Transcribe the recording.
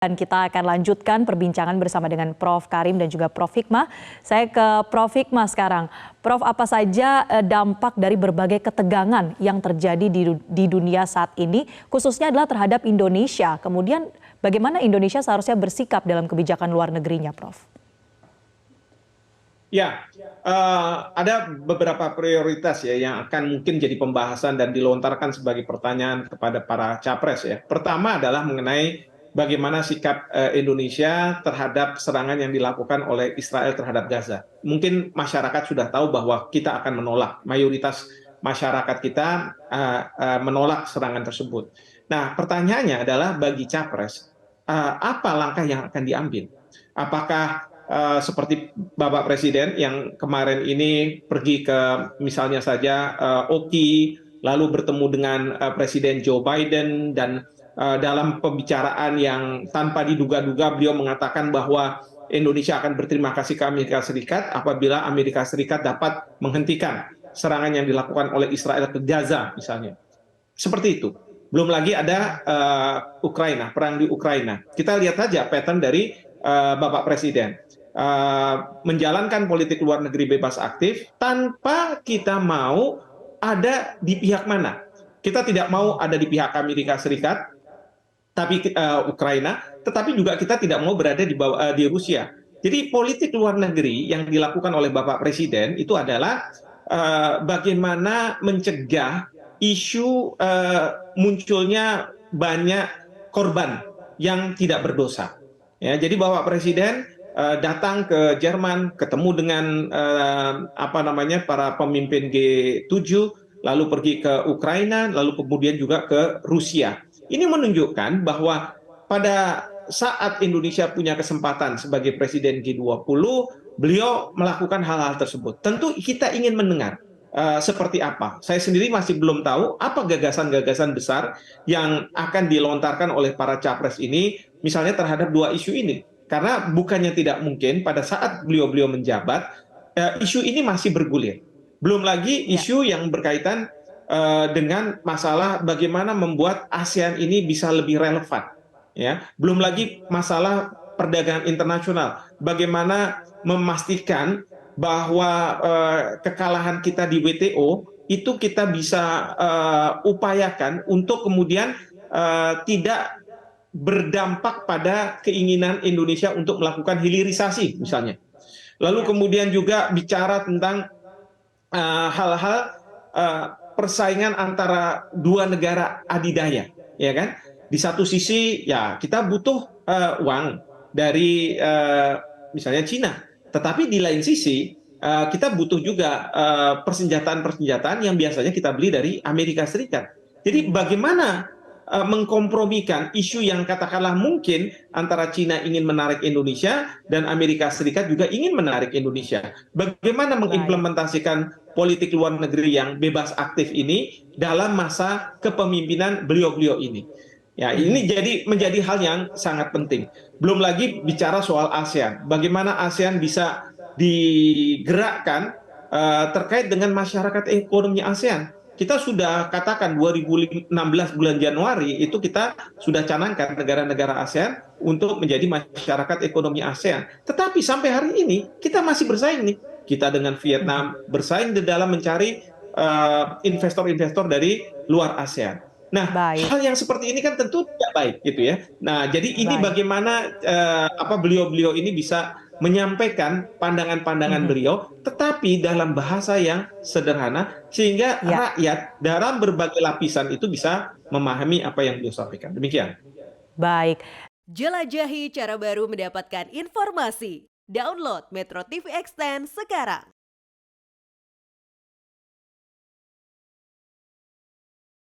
Dan kita akan lanjutkan perbincangan bersama dengan Prof. Karim dan juga Prof. Hikmah. Saya ke Prof. Hikmah sekarang. Prof, apa saja dampak dari berbagai ketegangan yang terjadi di dunia saat ini, khususnya adalah terhadap Indonesia. Kemudian bagaimana Indonesia seharusnya bersikap dalam kebijakan luar negerinya, Prof? Ya, ada beberapa prioritas ya yang akan mungkin jadi pembahasan dan dilontarkan sebagai pertanyaan kepada para capres ya. Pertama adalah mengenai bagaimana sikap Indonesia terhadap serangan yang dilakukan oleh Israel terhadap Gaza. Mungkin masyarakat sudah tahu bahwa kita akan menolak, mayoritas masyarakat kita menolak serangan tersebut. Nah, pertanyaannya adalah bagi capres, apa langkah yang akan diambil? Apakah seperti Bapak Presiden yang kemarin ini pergi ke misalnya saja Oki, lalu bertemu dengan Presiden Joe Biden, dan dalam pembicaraan yang tanpa diduga-duga beliau mengatakan bahwa Indonesia akan berterima kasih ke Amerika Serikat apabila Amerika Serikat dapat menghentikan serangan yang dilakukan oleh Israel ke Gaza misalnya. Seperti itu. Belum lagi ada Ukraina, perang di Ukraina. Kita lihat saja pattern dari Bapak Presiden. Menjalankan politik luar negeri bebas aktif tanpa kita mau ada di pihak mana. Kita tidak mau ada di pihak Amerika Serikat, tapi Ukraina, tetapi juga kita tidak mau berada di Rusia. Jadi politik luar negeri yang dilakukan oleh Bapak Presiden itu adalah bagaimana mencegah isu munculnya banyak korban yang tidak berdosa. Ya, jadi Bapak Presiden datang ke Jerman, ketemu dengan para pemimpin G7, lalu pergi ke Ukraina, lalu kemudian juga ke Rusia. Ini menunjukkan bahwa pada saat Indonesia punya kesempatan sebagai Presiden G20, beliau melakukan hal-hal tersebut. Tentu kita ingin mendengar seperti apa. Saya sendiri masih belum tahu apa gagasan-gagasan besar yang akan dilontarkan oleh para capres ini, misalnya terhadap dua isu ini. Karena bukannya tidak mungkin pada saat beliau-beliau menjabat, isu ini masih bergulir. Belum lagi isu yang berkaitan dengan masalah bagaimana membuat ASEAN ini bisa lebih relevan. Ya, belum lagi masalah perdagangan internasional. Bagaimana memastikan bahwa kekalahan kita di WTO itu kita bisa upayakan untuk kemudian tidak berdampak pada keinginan Indonesia untuk melakukan hilirisasi misalnya. Lalu kemudian juga bicara tentang hal-hal persaingan antara dua negara adidaya, ya kan? Di satu sisi ya kita butuh uang dari misalnya Cina, tetapi di lain sisi kita butuh juga persenjataan-persenjataan yang biasanya kita beli dari Amerika Serikat. Jadi bagaimana mengkompromikan isu yang katakanlah mungkin antara Cina ingin menarik Indonesia dan Amerika Serikat juga ingin menarik Indonesia. Bagaimana mengimplementasikan politik luar negeri yang bebas aktif ini dalam masa kepemimpinan beliau-beliau ini. Ya, ini menjadi hal yang sangat penting. Belum lagi bicara soal ASEAN. Bagaimana ASEAN bisa digerakkan terkait dengan masyarakat ekonomi ASEAN. Kita sudah katakan 2016 bulan Januari itu kita sudah canangkan negara-negara ASEAN untuk menjadi masyarakat ekonomi ASEAN. Tetapi sampai hari ini kita masih bersaing nih. Kita dengan Vietnam bersaing di dalam mencari investor-investor dari luar ASEAN. Nah, hal yang seperti ini kan tentu tidak baik gitu ya. Nah, jadi ini bagaimana beliau-beliau ini bisa menyampaikan pandangan-pandangan beliau, tetapi dalam bahasa yang sederhana, sehingga rakyat dalam berbagai lapisan itu bisa memahami apa yang beliau sampaikan. Demikian. Baik. Jelajahi cara baru mendapatkan informasi. Download Metro TV Extend sekarang.